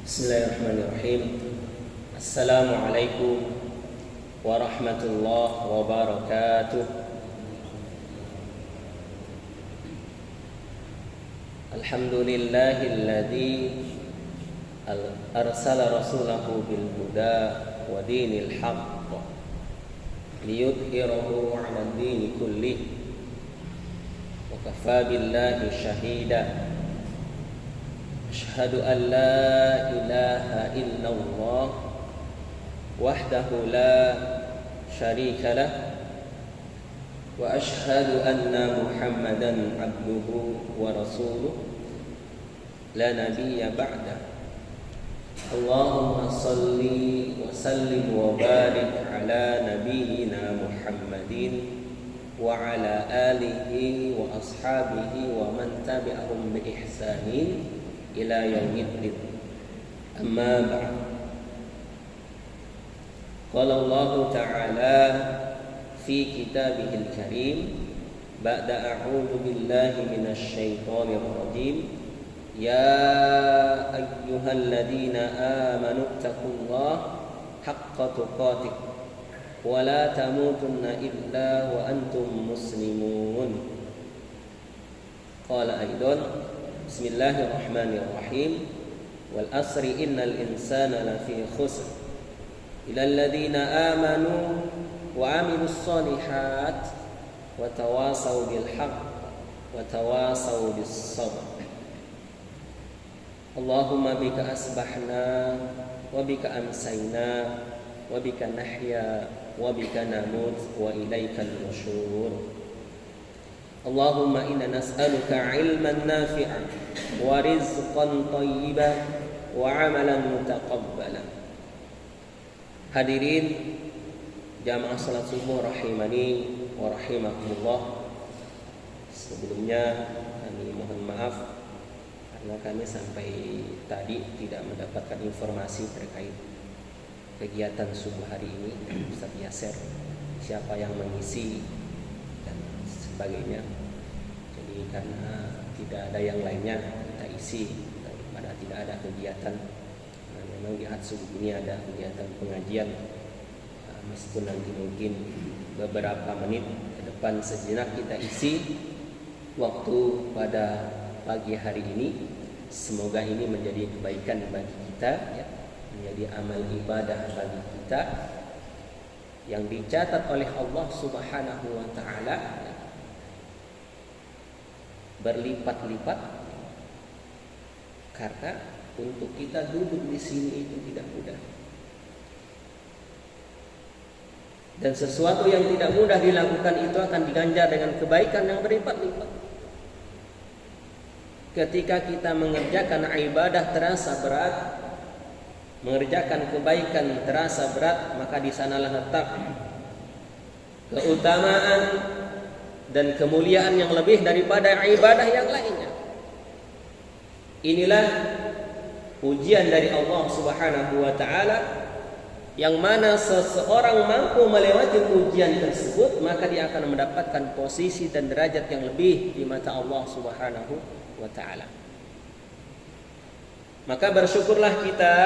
Bismillahirrahmanirrahim. Assalamualaikum warahmatullahi wabarakatuh. Alhamdulillahilladzi arsala rasulahu bil huda wa dinil haqq liyudhhirahu 'ala ad-dini kullih wa kafaa billahi shahida. Asyhadu an la ilaha illallah wahdahu la syarika lah wa asyhadu anna Muhammadan abduhu wa rasuluh la nabiyya ba'da. Allahumma salli wa sallim wa barik ala nabiyyina Muhammadin wa ala alihi wa ashabihi wa man tabi'ahum bi ihsanin ila yaumiddin. Amma ba'd. Qala Allah Ta'ala fi kitabihil karim ba'da a'udzu billahi minasy syaithanir rajim. Ya ayyuhalladzina amanu taqullaha haqqa tuqatih wa la tamutunna illa wa antum muslimun. Qala aidan Bismillahirrahmanirrahim. Wal asri innal insana lafi khusr illa alladhina amanu wa amilus solihat wa tawasaw bil haqq wa tawasaw bis sabr. Allahumma bika asbahna wa bika amsayna wa bika nahya wa bika namut wa ilaikal nusyur. Allahumma inna nas'aluka ilman nafi'an wa rizqan thayyiban wa amalan mutaqabbalan. Hadirin jamaah salat subuh rahimani wa rahimakumullah. Sebelumnya kami mohon maaf karena kami sampai tadi tidak mendapatkan informasi terkait kegiatan subuh hari ini. Ustaz Yasir, siapa yang mengisi dan sebagainya. Jadi karena tidak ada yang lainnya kita isi daripada tidak ada kegiatan. Nah, memang di saat subuh ini ada kegiatan pengajian. Meskipun nanti mungkin beberapa menit ke depan sejenak kita isi waktu pada pagi hari ini. Semoga ini menjadi kebaikan bagi kita, ya, menjadi amal ibadah bagi kita yang dicatat oleh Allah Subhanahu wa Ta'ala berlipat-lipat, karena untuk kita duduk di sini itu tidak mudah. Dan sesuatu yang tidak mudah dilakukan itu akan diganjar dengan kebaikan yang berlipat-lipat. Ketika kita mengerjakan ibadah terasa berat, mengerjakan kebaikan terasa berat, maka di sanalah letak keutamaan dan kemuliaan yang lebih daripada ibadah yang lainnya. Inilah ujian dari Allah Subhanahu wa Ta'ala, yang mana seseorang mampu melewati ujian tersebut, maka dia akan mendapatkan posisi dan derajat yang lebih di mata Allah Subhanahu wa Ta'ala. Maka bersyukurlah kita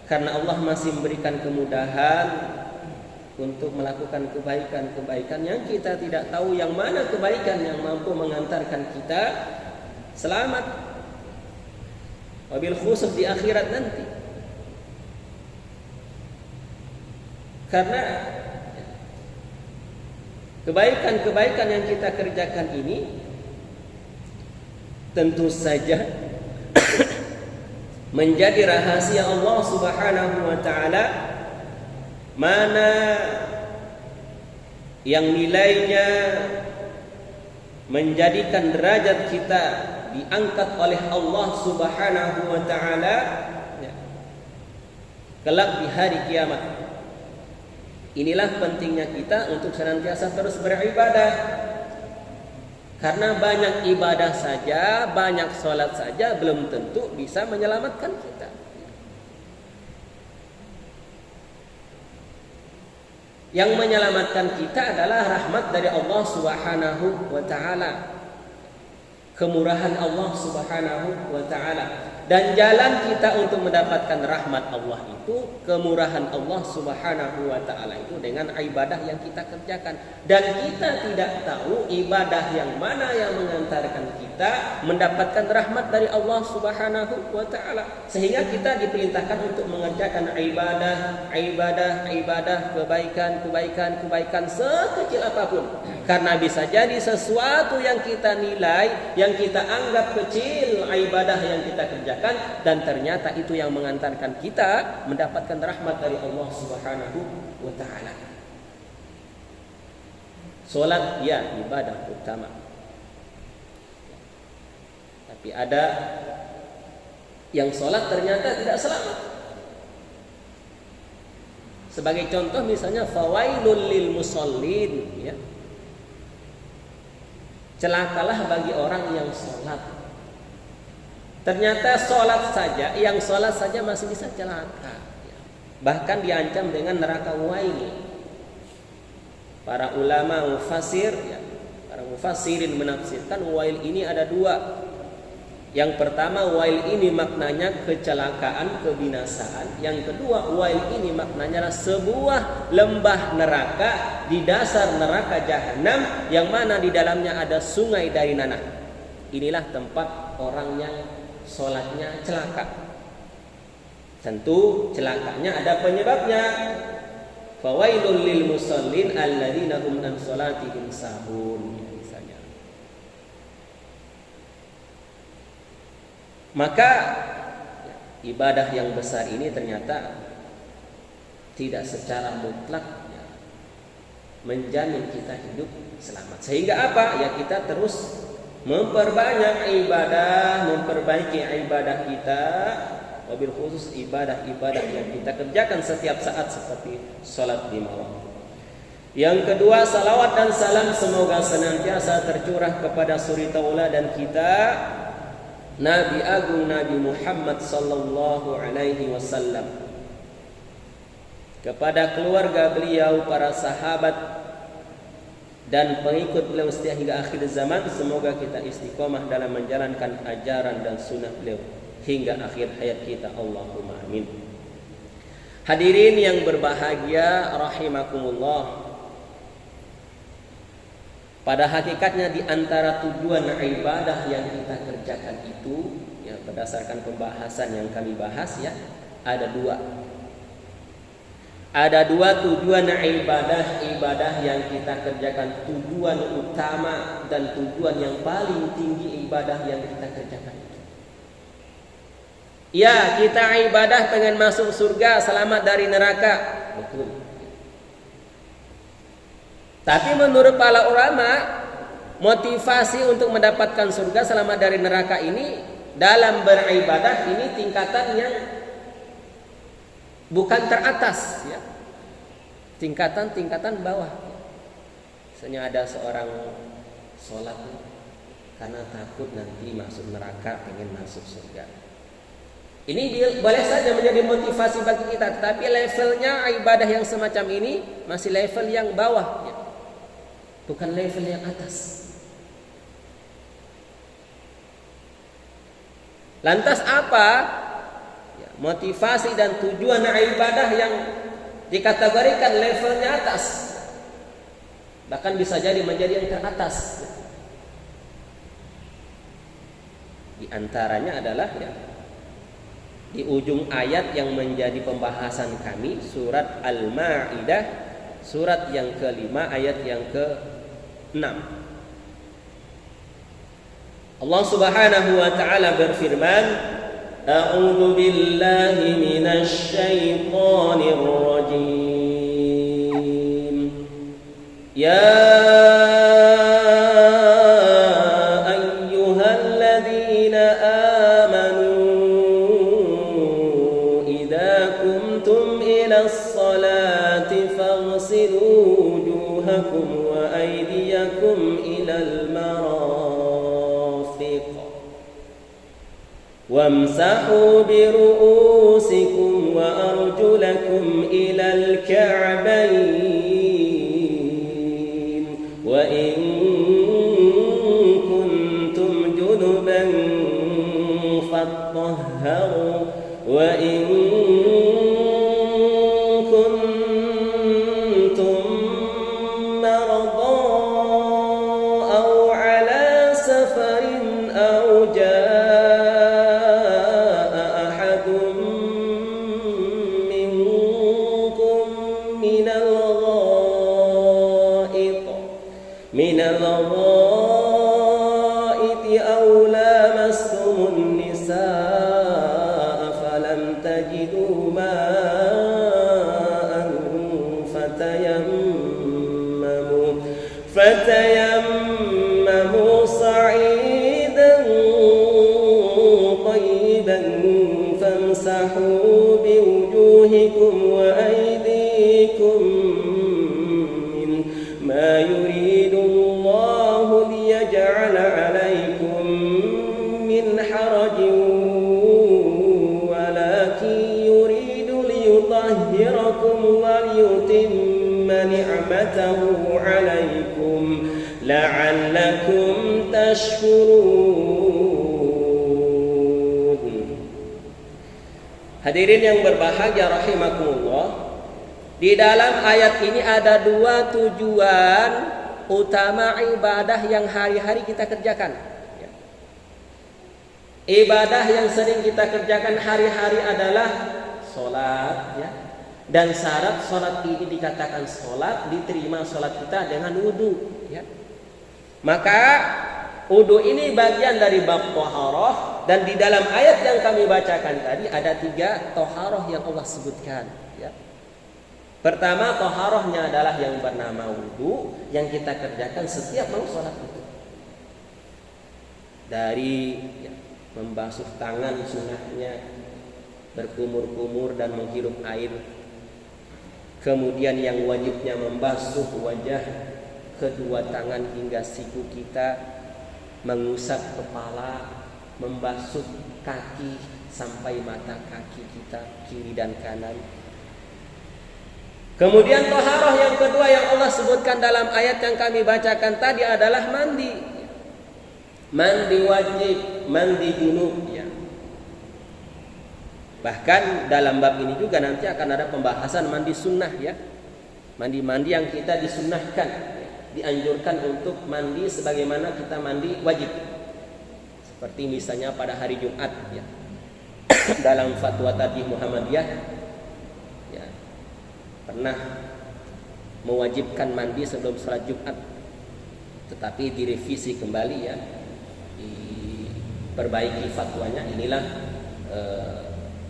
karena Allah masih memberikan kemudahan untuk melakukan kebaikan-kebaikan yang kita tidak tahu yang mana kebaikan yang mampu mengantarkan kita selamat, wabil khusus di akhirat nanti. Karena kebaikan-kebaikan yang kita kerjakan ini tentu saja menjadi rahasia Allah Subhanahu wa Ta'ala, mana yang nilainya menjadikan derajat kita diangkat oleh Allah Subhanahu wa Ta'ala kelak di hari kiamat. Inilah pentingnya kita untuk senantiasa terus beribadah, karena banyak ibadah saja, banyak sholat saja belum tentu bisa menyelamatkan kita. Yang menyelamatkan kita adalah rahmat dari Allah Subhanahu wa Ta'ala, kemurahan Allah Subhanahu wa Ta'ala. Dan jalan kita untuk mendapatkan rahmat Allah itu, kemurahan Allah Subhanahu wa taala itu dengan ibadah yang kita kerjakan. Dan kita tidak tahu ibadah yang mana yang mengantarkan kita mendapatkan rahmat dari Allah Subhanahu wa taala. Sehingga kita diperintahkan untuk mengerjakan ibadah, kebaikan sekecil apapun. Karena bisa jadi sesuatu yang kita nilai, yang kita anggap kecil, ibadah yang kita kerjakan, dan ternyata itu yang mengantarkan kita mendapatkan rahmat dari Allah Subhanahu wa taala. Salat ya ibadah utama. Tapi ada yang salat ternyata tidak selamat. Sebagai contoh misalnya fawailul lil musallin, ya. Celakalah bagi orang yang salat. Ternyata yang sholat saja masih bisa celaka. Bahkan diancam dengan neraka wail. Para ulama mufassir, para mufassirin menafsirkan wail ini ada dua. Yang pertama, wail ini maknanya kecelakaan, kebinasaan. Yang kedua, wail ini maknanya adalah sebuah lembah neraka di dasar neraka jahanam, yang mana di dalamnya ada sungai dari nanah. Inilah tempat orangnya sholatnya celaka. Tentu celakanya ada penyebabnya. Fawailul lil musallin alladzina hum an sholatihim sahun, misalnya. Maka ibadah yang besar ini ternyata tidak secara mutlak menjamin kita hidup selamat. Sehingga apa? Ya kita terus memperbanyak ibadah, memperbaiki ibadah kita, wabil khusus ibadah-ibadah yang kita kerjakan setiap saat seperti sholat lima waktu. Yang kedua, salawat dan salam semoga senantiasa tercurah kepada suri tauladan kita, Nabi Agung Nabi Muhammad sallallahu alaihi wasallam, kepada keluarga beliau, para sahabat dan pengikut beliau setia hingga akhir zaman. Semoga kita istiqomah dalam menjalankan ajaran dan sunnah beliau hingga akhir hayat kita. Allahumma amin. Hadirin yang berbahagia rahimakumullah. Pada hakikatnya di antara tujuan ibadah yang kita kerjakan itu, ya berdasarkan pembahasan yang kami bahas, ya ada dua. Ada dua tujuan ibadah yang kita kerjakan. Tujuan utama dan tujuan yang paling tinggi ibadah yang kita kerjakan itu. Ya, kita ibadah pengen masuk surga, selamat dari neraka. Betul. Tapi menurut para ulama, motivasi untuk mendapatkan surga, selamat dari neraka ini, dalam beribadah ini tingkatan yang bukan teratas, ya. Tingkatan bawah. Misalnya ada seorang sholat karena takut nanti masuk neraka, pengen masuk surga. Ini boleh saja menjadi motivasi bagi kita, tetapi levelnya ibadah yang semacam ini masih level yang bawah, ya. Bukan level yang atas. Lantas apa motivasi dan tujuan ibadah yang dikategorikan levelnya atas, bahkan bisa jadi menjadi yang teratas? Di antaranya adalah, ya, di ujung ayat yang menjadi pembahasan kami, surat Al-Ma'idah, surat yang ke-5 ayat yang ke-6. Allah Subhanahu wa taala berfirman, A'udzu billahi minasy syaithanir rajim. Ya ayyuhalladzina amanu idza qumtum ilas salati faghsilu wujuhakum wa aydiyakum ilal marafiq wamsahu biru'usikum wa arjulakum ilal ka'bayn wa in kuntum junuban فاطهروا وإن كنتم مرضى أو على سفر أو جاء أحد منكم من الغائط أو لامستم النساء فلم تجدوا ماء فتيمموا صعيدا طيبا فامسحوا بوجوهكم وأيديكم منه ما يريد الله ليجعل عليكم من حرج ولكن يريد ليطهركم وليتم نعمته عليكم لعلكم تشكرون. Hadirin yang berbahagia rahimakumullah, di dalam ayat ini ada dua tujuan utama ibadah yang hari-hari kita kerjakan. Ibadah yang sering kita kerjakan hari-hari adalah sholat, ya. Dan syarat sholat ini dikatakan sholat, diterima sholat kita dengan wudu, ya. Maka wudu ini bagian dari bab toharoh, dan di dalam ayat yang kami bacakan tadi ada 3 toharoh yang Allah sebutkan, ya. Pertama, toharohnya adalah yang bernama wudu, yang kita kerjakan setiap mau sholat itu. Dari membasuh tangan sunnahnya, berkumur-kumur dan menghirup air. Kemudian yang wajibnya membasuh wajah, kedua tangan hingga siku kita, mengusap kepala, membasuh kaki sampai mata kaki kita kiri dan kanan. Kemudian toharoh yang kedua yang Allah sebutkan dalam ayat yang kami bacakan tadi adalah mandi. Mandi wajib, mandi junub, ya. Bahkan dalam bab ini juga nanti akan ada pembahasan mandi sunnah, ya. Mandi-mandi yang kita disunnahkan, ya. Dianjurkan untuk mandi sebagaimana kita mandi wajib. Seperti misalnya pada hari Jumat, ya. Dalam fatwa tadi Muhammadiyah, ya, pernah mewajibkan mandi sebelum salat Jumat, tetapi direvisi kembali, ya, diperbaiki fatwanya. Inilah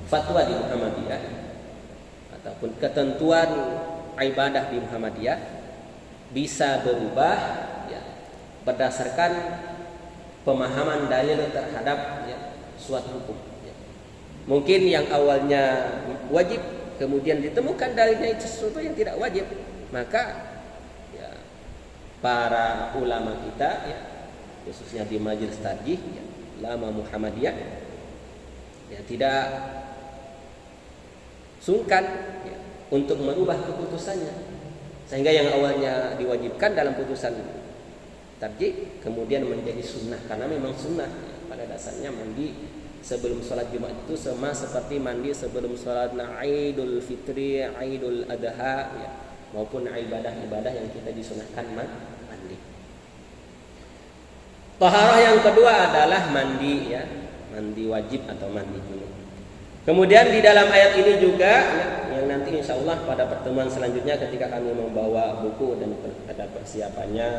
fatwa di Muhammadiyah ataupun ketentuan ibadah di Muhammadiyah bisa berubah, ya, berdasarkan pemahaman dalil terhadap, ya, suatu hukum, ya. Mungkin yang awalnya wajib kemudian ditemukan dalilnya itu sesuatu yang tidak wajib, maka, ya, para ulama kita, ya, khususnya di majelis tarjih, ya, ulama Muhammadiyah, ya, tidak sungkan, ya, untuk merubah keputusannya, sehingga yang awalnya diwajibkan dalam putusan tarjih kemudian menjadi sunnah, karena memang sunnah, ya. Pada dasarnya mandi sebelum sholat Jumat itu sama seperti mandi sebelum sholat Idul Fitri, Idul Adha, ya, maupun ibadah-ibadah yang kita disunahkan mandi. Taharah yang kedua adalah mandi, ya, mandi wajib atau mandi junub. Kemudian di dalam ayat ini juga, ya, yang nanti insya Allah pada pertemuan selanjutnya ketika kami membawa buku dan ada persiapannya,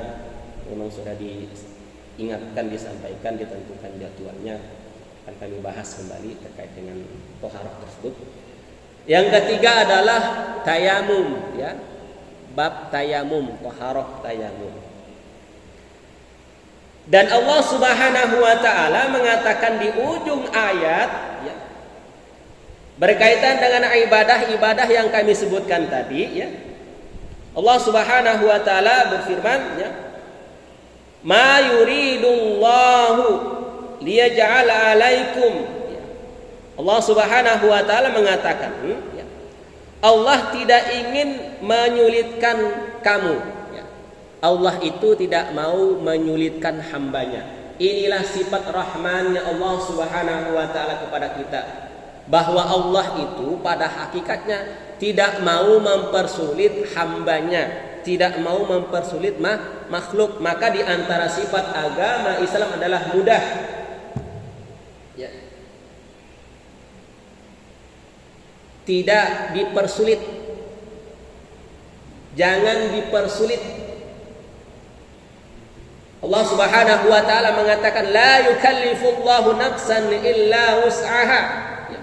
memang sudah diingatkan, disampaikan, ditentukan jadwalnya, akan kami bahas kembali terkait dengan toharah tersebut. Yang ketiga adalah tayamum, ya, bab tayamum, toharah tayamum. Dan Allah Subhanahu wa taala mengatakan di ujung ayat, ya, berkaitan dengan ibadah-ibadah yang kami sebutkan tadi, ya. Allah Subhanahu wa taala berfirman, ya, ma yuridullahu liyaj'ala alaikum, ya. Allah Subhanahu wa taala mengatakan, ya, Allah tidak ingin menyulitkan kamu, ya. Allah itu tidak mau menyulitkan hambanya. Inilah sifat rahmannya Allah Subhanahu wa taala kepada kita, bahwa Allah itu pada hakikatnya tidak mau mempersulit hambanya, tidak mau mempersulit makhluk. Maka di antara sifat agama Islam adalah mudah. Ya. Tidak dipersulit. Jangan dipersulit. Allah Subhanahu wa taala mengatakan la yukallifullahu nafsan illa wus'aha. Ya.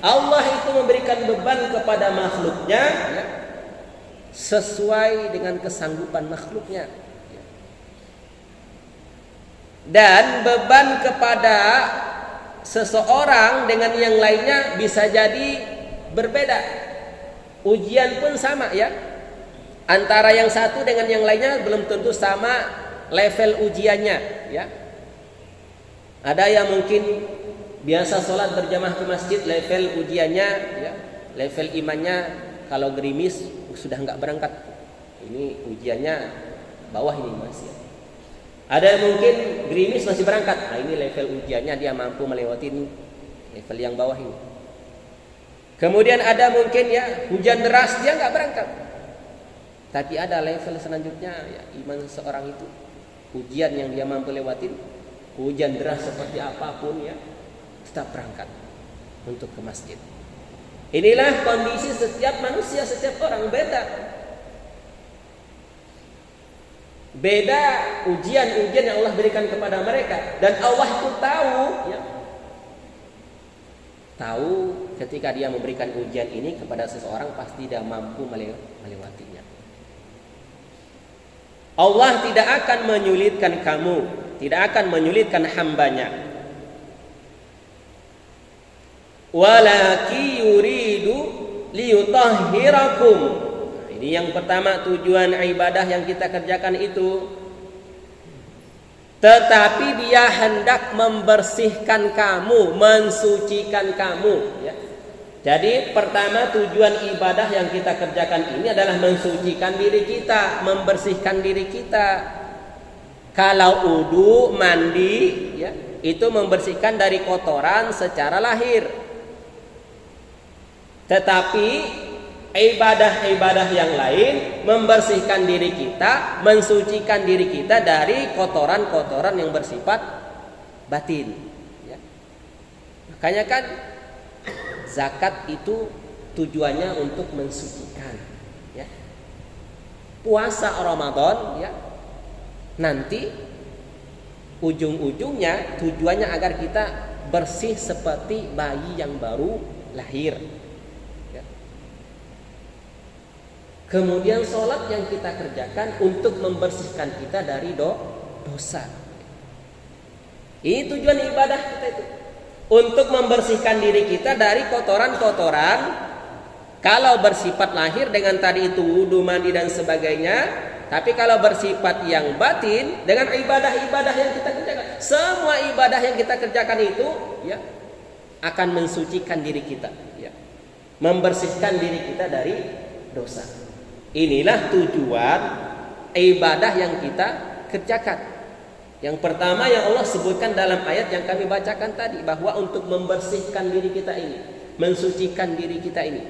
Allah itu memberikan beban kepada makhluknya, ya, sesuai dengan kesanggupan makhluknya. Ya. Dan beban kepada seseorang dengan yang lainnya bisa jadi berbeda. Ujian pun sama, ya. Antara yang satu dengan yang lainnya belum tentu sama level ujiannya, ya. Ada yang mungkin biasa sholat berjamaah ke masjid, level ujiannya, ya, level imannya kalau gerimis sudah nggak berangkat. Ini ujiannya bawah ini masih. Ya. Ada yang mungkin gerimis masih berangkat. Nah, ini level ujiannya, dia mampu melewati level yang bawah ini. Kemudian ada mungkin ya hujan deras, dia nggak berangkat. Tapi ada level selanjutnya, ya, iman seorang itu, ujian yang dia mampu lewatin, hujan deras seperti apapun, ya, tetap berangkat untuk ke masjid. Inilah kondisi setiap manusia, setiap orang beda. Beda ujian-ujian yang Allah berikan kepada mereka, dan Allah itu tahu, ya, tahu ketika dia memberikan ujian ini kepada seseorang pasti dia mampu melewatinya. Allah tidak akan menyulitkan kamu, tidak akan menyulitkan hambanya. Walaki yuridu liyutahhirakum. Ini yang pertama, tujuan ibadah yang kita kerjakan itu. Tetapi dia hendak membersihkan kamu, mensucikan kamu, ya. Jadi pertama, tujuan ibadah yang kita kerjakan ini adalah mensucikan diri kita, membersihkan diri kita. Kalau wudu, mandi, ya, itu membersihkan dari kotoran secara lahir. Tetapi ibadah-ibadah yang lain membersihkan diri kita, mensucikan diri kita dari kotoran-kotoran yang bersifat batin, ya. Makanya kan zakat itu tujuannya untuk mensucikan, ya. Puasa Ramadan, ya, nanti ujung-ujungnya tujuannya agar kita bersih seperti bayi yang baru lahir. Kemudian sholat yang kita kerjakan untuk membersihkan kita dari dosa. Ini tujuan ibadah kita itu, untuk membersihkan diri kita dari kotoran-kotoran. Kalau bersifat lahir dengan tadi itu wudu, mandi dan sebagainya. Tapi kalau bersifat yang batin dengan ibadah-ibadah yang kita kerjakan, semua ibadah yang kita kerjakan itu, ya, akan mensucikan diri kita, ya, membersihkan diri kita dari dosa. Inilah tujuan ibadah yang kita kerjakan. Yang pertama yang Allah sebutkan dalam ayat yang kami bacakan tadi, bahwa untuk membersihkan diri kita ini, mensucikan diri kita ini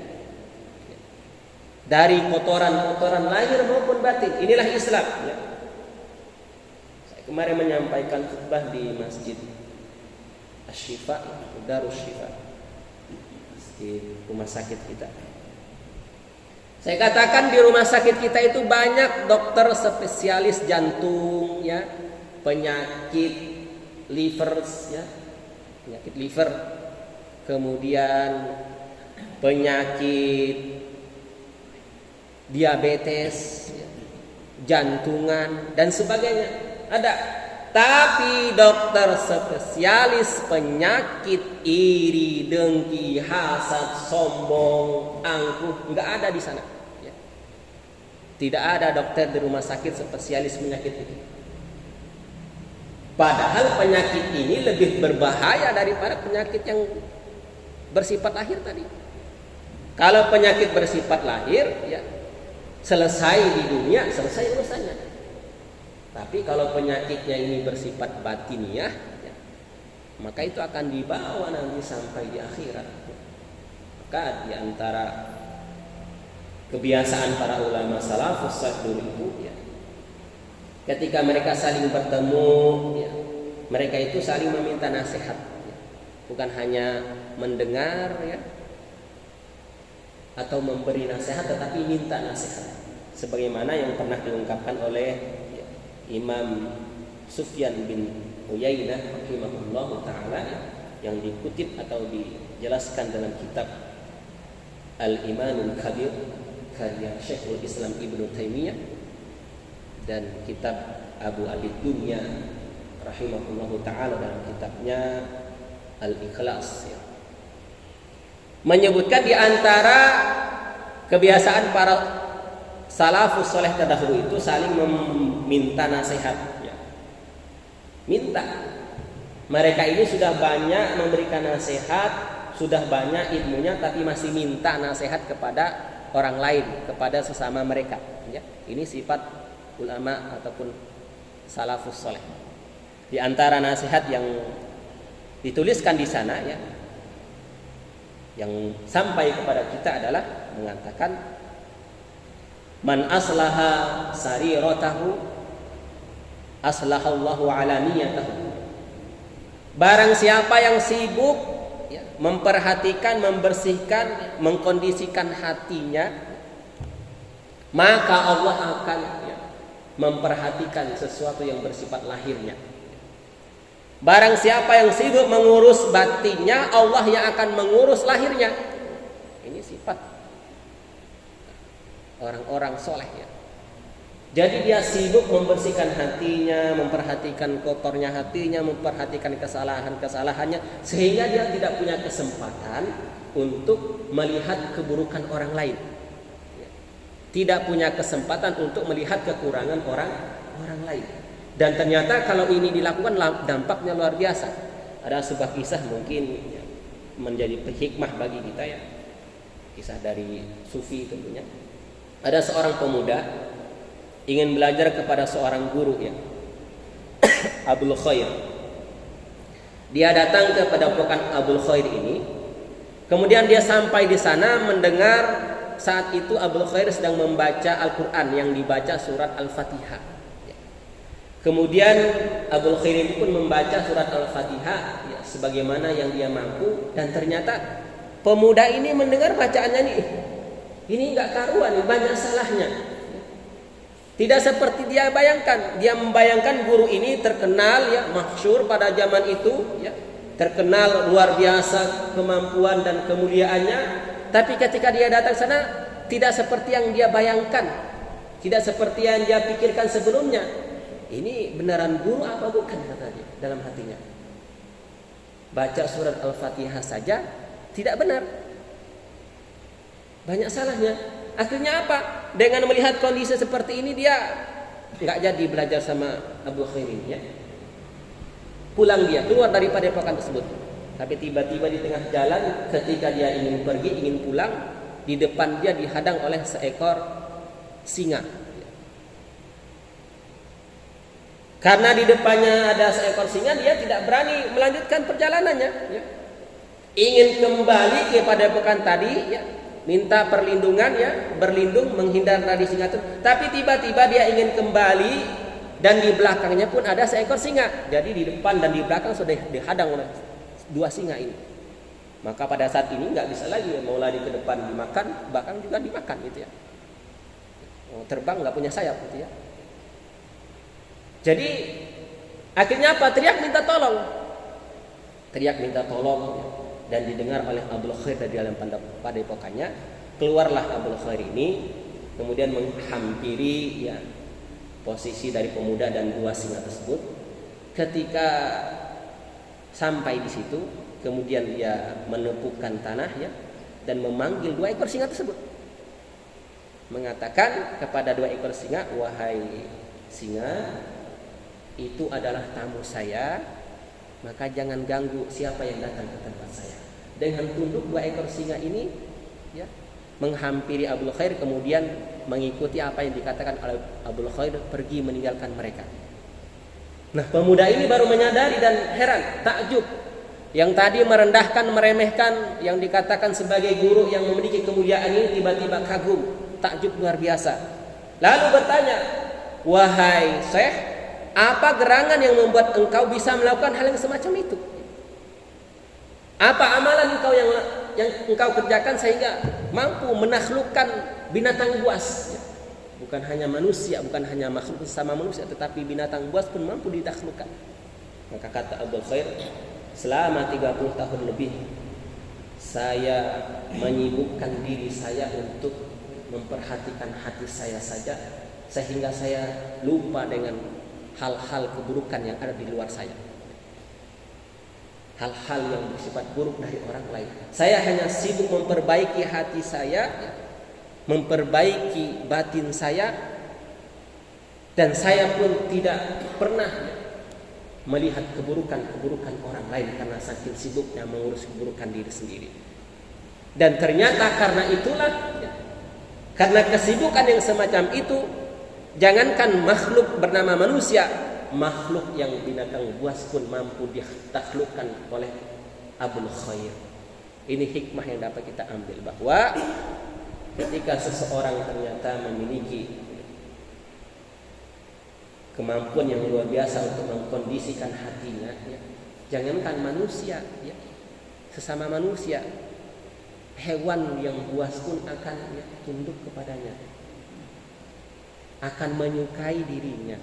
dari kotoran-kotoran lahir maupun batin. Inilah Islam, ya. Saya kemarin menyampaikan khutbah di Masjid Asy-Syifa, Darus Syifa, di rumah sakit kita. Saya katakan di rumah sakit kita itu banyak dokter spesialis jantung, ya, penyakit liver, ya, penyakit liver, kemudian penyakit diabetes, ya, jantungan dan sebagainya ada. Tapi dokter spesialis penyakit iri, dengki, hasad, sombong, angkuh nggak ada di sana. Tidak ada dokter di rumah sakit spesialis penyakit itu. Padahal penyakit ini lebih berbahaya daripada penyakit yang bersifat lahir tadi. Kalau penyakit bersifat lahir, ya, selesai di dunia, selesai urusannya. Tapi kalau penyakitnya ini bersifat batiniah, ya, maka itu akan dibawa nanti sampai di akhirat. Maka di antara kebiasaan para ulama salafus salih itu, ya, ketika mereka saling bertemu, ya, mereka itu saling meminta nasihat, ya. Bukan hanya mendengar, ya, atau memberi nasihat, tetapi minta nasihat. Sebagaimana yang pernah diungkapkan oleh, ya, Imam Sufyan bin Uyainah rahimahullah ta'ala, yang dikutip atau dijelaskan dalam kitab Al-Imanul Kabir karya Syekhul Islam Ibnu Taimiyah dan kitab Abu Alid Dunya rahimahullah ta'ala dalam kitabnya Al-Ikhlas, ya, menyebutkan di antara kebiasaan para salafus soleh terdahulu itu saling meminta nasihat, ya. Minta. Mereka ini sudah banyak memberikan nasihat, sudah banyak ilmunya, tapi masih minta nasihat kepada orang lain, kepada sesama mereka, ya. Ini sifat ulama ataupun salafus soleh. Di antara nasihat yang dituliskan di sana, ya, yang sampai kepada kita adalah mengatakan, man aslaha sariratahu aslahallahu alaniyatahu. Barang siapa yang sibuk, ya, memperhatikan, membersihkan, mengkondisikan hatinya, maka Allah akan, ya, memperhatikan sesuatu yang bersifat lahirnya. Barang siapa yang sibuk mengurus batinnya, Allah yang akan mengurus lahirnya. Ini sifat orang-orang soleh, ya. Jadi dia sibuk membersihkan hatinya, memperhatikan kotornya hatinya, memperhatikan kesalahan-kesalahannya, sehingga dia tidak punya kesempatan untuk melihat keburukan orang lain, ya. Tidak punya kesempatan untuk melihat kekurangan orang lain. Dan ternyata kalau ini dilakukan dampaknya luar biasa. Ada sebuah kisah mungkin, ya, menjadi hikmah bagi kita, ya. Kisah dari sufi tentunya. Ada seorang pemuda ingin belajar kepada seorang guru, ya, Abul Khair. Dia datang kepada pokan Abul Khair ini. Kemudian dia sampai di sana mendengar saat itu Abul Khair sedang membaca Al-Quran yang dibaca surat Al-Fatihah. Kemudian Abul Khair itu pun membaca surat Al-Fatihah, ya, sebagaimana yang dia mampu. Dan ternyata pemuda ini mendengar bacaannya ini nggak karuan, banyak salahnya. Tidak seperti dia bayangkan. Dia membayangkan guru ini terkenal, ya, masyhur pada zaman itu, ya, terkenal luar biasa kemampuan dan kemuliaannya. Tapi ketika dia datang sana, tidak seperti yang dia bayangkan, tidak seperti yang dia pikirkan sebelumnya. Ini beneran guru apa bukan, katanya dalam hatinya. Baca surat Al-Fatihah saja tidak benar, banyak salahnya. Akhirnya apa? Dengan melihat kondisi seperti ini, dia nggak jadi belajar sama Abu Khair ini, ya. Pulang dia, keluar dari padepokan tersebut. Tapi tiba-tiba di tengah jalan, ketika dia ingin pergi, ingin pulang, di depan dia dihadang oleh seekor singa. Karena di depannya ada seekor singa, dia tidak berani melanjutkan perjalanannya, ya. Ingin kembali kepada padepokan tadi, ya, minta perlindungan, ya, berlindung menghindar dari singa itu. Tapi tiba-tiba dia ingin kembali dan di belakangnya pun ada seekor singa. Jadi di depan dan di belakang sudah dihadang oleh dua singa ini. Maka pada saat ini nggak bisa lagi, mau lari ke depan dimakan, bahkan juga dimakan, gitu, ya. Terbang nggak punya sayap, gitu, ya. Jadi akhirnya apa? Teriak minta tolong. Teriak minta tolong, ya. Dan didengar oleh Abul Khair dari dalam padepokannya. Keluarlah Abul Khair ini, kemudian menghampiri, ya, posisi dari pemuda dan dua singa tersebut. Ketika sampai di situ, kemudian dia menepukkan tanah, ya, dan memanggil dua ekor singa tersebut, mengatakan kepada dua ekor singa, wahai singa, itu adalah tamu saya, maka jangan ganggu siapa yang datang ke tempat saya. Dengan tunduk dua ekor singa ini, ya, menghampiri Abul Khair, kemudian mengikuti apa yang dikatakan oleh Abul Khair, pergi meninggalkan mereka. Nah, pemuda ini baru menyadari dan heran, takjub. Yang tadi merendahkan, meremehkan, yang dikatakan sebagai guru yang memiliki kemuliaan ini tiba-tiba kagum, takjub luar biasa. Lalu bertanya, wahai Syekh, apa gerangan yang membuat engkau bisa melakukan hal yang semacam itu? Apa amalan engkau yang engkau kerjakan sehingga mampu menaklukkan binatang buas? Bukan hanya manusia, bukan hanya makhluk sesama manusia, tetapi binatang buas pun mampu ditaklukkan. Maka kata Abdul Khair, selama 30 tahun lebih saya menyibukkan diri saya untuk memperhatikan hati saya saja, sehingga saya lupa dengan hal-hal keburukan yang ada di luar saya, hal-hal yang bersifat buruk dari orang lain. Saya hanya sibuk memperbaiki hati saya, memperbaiki batin saya, dan saya pun tidak pernah melihat keburukan-keburukan orang lain karena saking sibuknya mengurus keburukan diri sendiri. Dan ternyata karena itulah, karena kesibukan yang semacam itu, jangankan makhluk bernama manusia, makhluk yang binatang buas pun mampu ditaklukkan oleh Abul Khair. Ini hikmah yang dapat kita ambil, bahwa ketika seseorang ternyata memiliki kemampuan yang luar biasa untuk mengkondisikan hatinya, jangankan manusia, sesama manusia, hewan yang buas pun akan tunduk kepadanya, akan menyukai dirinya,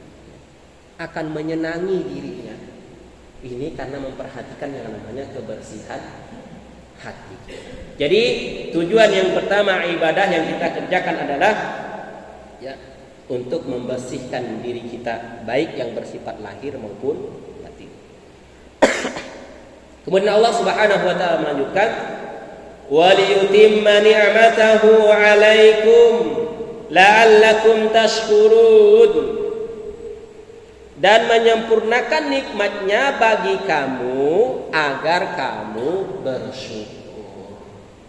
akan menyenangi dirinya. Ini karena memperhatikan yang namanya kebersihan hati. Jadi tujuan yang pertama ibadah yang kita kerjakan adalah untuk membersihkan diri kita, baik yang bersifat lahir maupun batin. Kemudian Allah Subhanahu wa taala melanjutkan, "Waliyutimma ni'matahu 'alaikum la'allakum tashkurun." Dan menyempurnakan nikmatnya bagi kamu agar kamu bersyukur.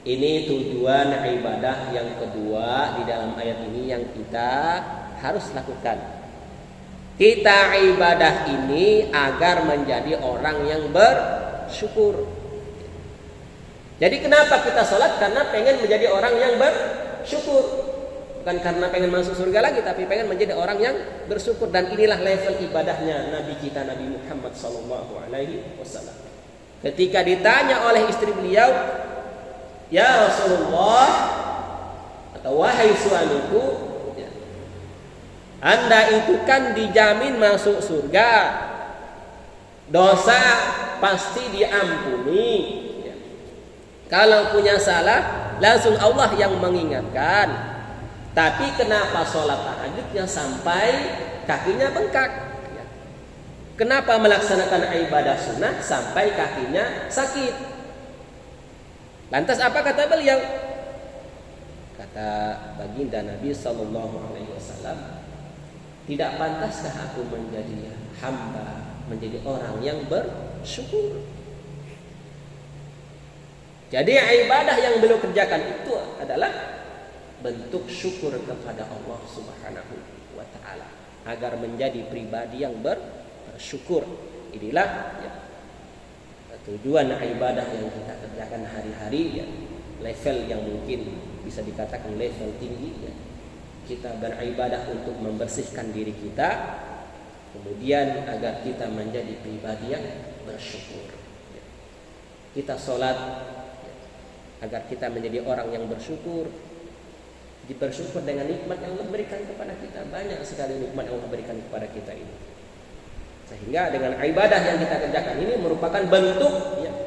Ini tujuan ibadah yang kedua di dalam ayat ini yang kita harus lakukan. Kita ibadah ini agar menjadi orang yang bersyukur. Jadi kenapa kita sholat? Karena pengen menjadi orang yang bersyukur. Bukan karena pengen masuk surga lagi, tapi pengen menjadi orang yang bersyukur. Dan inilah level ibadahnya Nabi kita, Nabi Muhammad SAW. Ketika ditanya oleh istri beliau, "Ya Rasulullah," atau "Wahai suamiku, Anda itu kan dijamin masuk surga, dosa pasti diampuni, kalau punya salah langsung Allah yang mengingatkan. Tapi kenapa sholat tahajudnya sampai kakinya bengkak? Kenapa melaksanakan ibadah sunnah sampai kakinya sakit?" Lantas apa kata beliau? Kata baginda Nabi SAW, "Tidak pantaskah aku menjadi hamba, menjadi orang yang bersyukur?" Jadi ibadah yang beliau kerjakan itu adalah bentuk syukur kepada Allah Subhanahu wa taala agar menjadi pribadi yang bersyukur. Inilah tujuan ibadah yang kita kerjakan hari-hari, level yang mungkin bisa dikatakan level tinggi. Kita beribadah untuk membersihkan diri kita, kemudian agar kita menjadi pribadi yang bersyukur. Kita sholat agar kita menjadi orang yang bersyukur. Bersyukur dengan nikmat yang Allah berikan kepada kita. Banyak sekali nikmat yang Allah berikan kepada kita ini. Sehingga dengan ibadah yang kita kerjakan ini merupakan bentuk,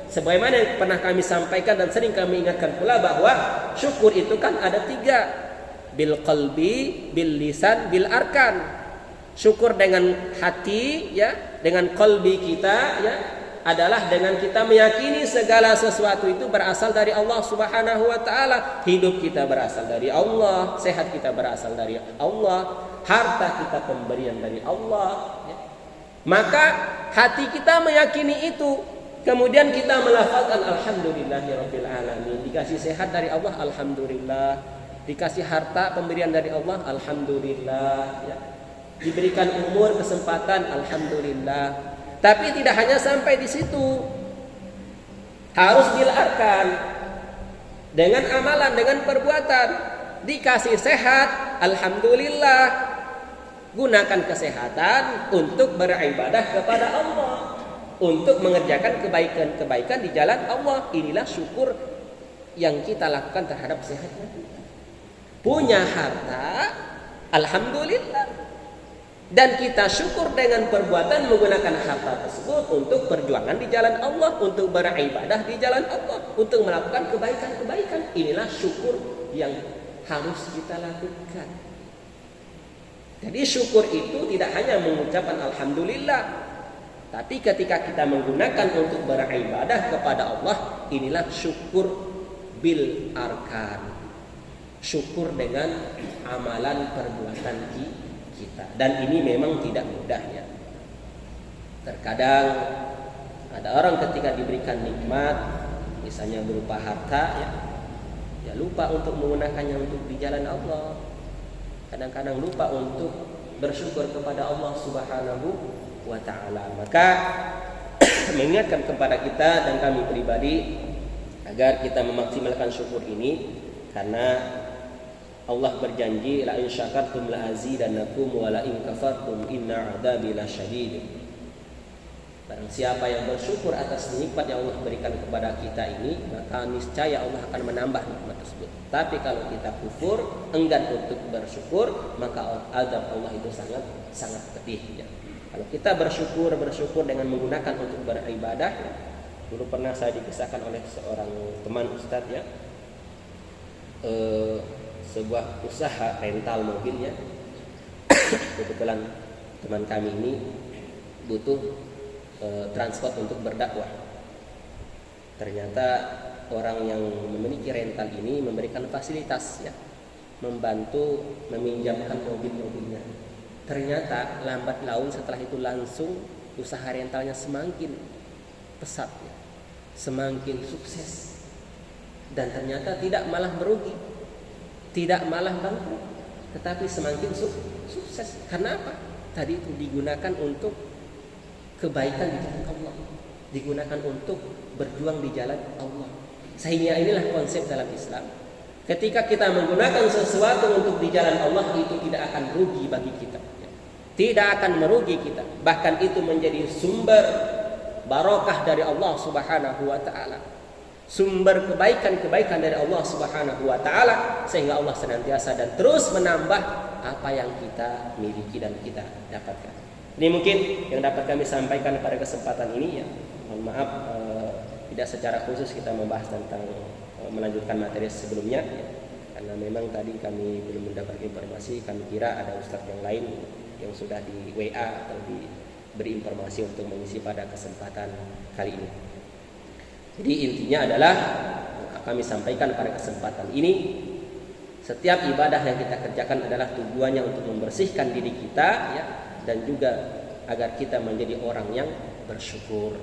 sebagaimana yang pernah kami sampaikan dan sering kami ingatkan pula, bahwa syukur itu kan ada 3, bil qalbi, bil lisan, bil arkan. Syukur dengan hati, dengan qalbi kita, adalah dengan kita meyakini segala sesuatu itu berasal dari Allah Subhanahu wa taala. Hidup kita berasal dari Allah, sehat kita berasal dari Allah, harta kita pemberian dari Allah. Maka hati kita meyakini itu. Kemudian kita melafalkan alhamdulillahirabbil alamin. Dikasih sehat dari Allah, alhamdulillah. Dikasih harta pemberian dari Allah, alhamdulillah. diberikan umur, kesempatan, alhamdulillah. Tapi tidak hanya sampai di situ. Harus dilarkan dengan amalan, dengan perbuatan. Dikasih sehat, alhamdulillah. Gunakan kesehatan untuk beribadah kepada Allah, untuk mengerjakan kebaikan-kebaikan di jalan Allah. Inilah syukur yang kita lakukan terhadap sehatnya. Punya harta, alhamdulillah. Dan kita syukur dengan perbuatan menggunakan harta tersebut untuk perjuangan di jalan Allah, untuk beribadah di jalan Allah, untuk melakukan kebaikan-kebaikan. Inilah syukur yang harus kita lakukan. Jadi syukur itu tidak hanya mengucapkan alhamdulillah, tapi ketika kita menggunakan untuk beribadah kepada Allah, inilah syukur bil arkan. Syukur dengan amalan perbuatan kita. Dan ini memang tidak mudah ya. Terkadang ada orang ketika diberikan nikmat, misalnya berupa harta ya lupa untuk menggunakannya untuk di jalan Allah. Kadang-kadang lupa untuk bersyukur kepada Allah Subhanahu wa ta'ala. Maka mengingatkan kepada kita dan kami pribadi agar kita memaksimalkan syukur ini, karena Allah berjanji la in syakartum la azidannakum wa la in kafartum inna 'adzabi lasyadid. Barang siapa yang bersyukur atas nikmat yang Allah berikan kepada kita ini, maka niscaya Allah akan menambah nikmat tersebut. Tapi kalau kita kufur, enggan untuk bersyukur, maka azab Allah itu sangat pedih ya. Kalau kita bersyukur dengan menggunakan untuk beribadah, dulu pernah saya dikisahkan oleh seorang teman ustadz ya, sebuah usaha rental mobil ya. Kebetulan teman kami ini butuh transport untuk berdakwah. Ternyata orang yang memiliki rental ini memberikan fasilitas ya, membantu meminjamkan mobil-mobilnya. Ternyata lambat laun setelah itu langsung usaha rentalnya semakin pesat ya, semakin sukses. Dan ternyata tidak malah merugi, tidak malah bangkrut, tetapi semakin sukses. Karena apa? Tadi itu digunakan untuk kebaikan di jalan Allah, digunakan untuk berjuang di jalan Allah. Sehingga inilah konsep dalam Islam. Ketika kita menggunakan sesuatu untuk di jalan Allah, itu tidak akan rugi bagi kita, tidak akan merugi kita. Bahkan itu menjadi sumber barokah dari Allah Subhanahu wa ta'ala, sumber kebaikan-kebaikan dari Allah Subhanahu wa ta'ala, sehingga Allah senantiasa dan terus menambah apa yang kita miliki dan kita dapatkan. Ini mungkin yang dapat kami sampaikan pada kesempatan ini ya. Mohon maaf tidak secara khusus kita membahas tentang melanjutkan materi sebelumnya ya. Karena memang tadi kami belum mendapat informasi, kami kira ada ustadz yang lain yang sudah di WA atau diberi informasi untuk mengisi pada kesempatan kali ini. Jadi intinya adalah kami sampaikan pada kesempatan ini, setiap ibadah yang kita kerjakan adalah tujuannya untuk membersihkan diri kita ya, dan juga agar kita menjadi orang yang bersyukur.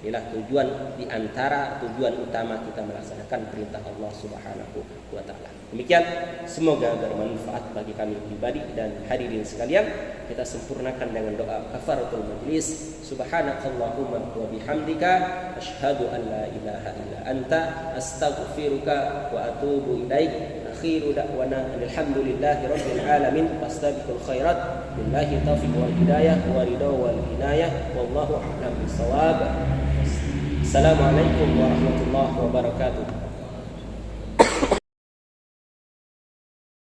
Inilah tujuan di antara tujuan utama kita melaksanakan perintah Allah Subhanahu wa ta'ala. Demikian, semoga bermanfaat bagi kami pribadi dan hadirin sekalian. Kita sempurnakan dengan doa kafaratul majlis. Subhanakallahumma wa bihamdika asyhadu an la ilaha illa anta astaghfiruka wa atubu ilaik. Akhiru da'wana alhamdulillahi rabbil alamin wastabiqul khairat billahi taufiq wal hidayah wa ridha wal inayah wallahu a'lam bissawab. Assalamualaikum warahmatullahi wabarakatuh.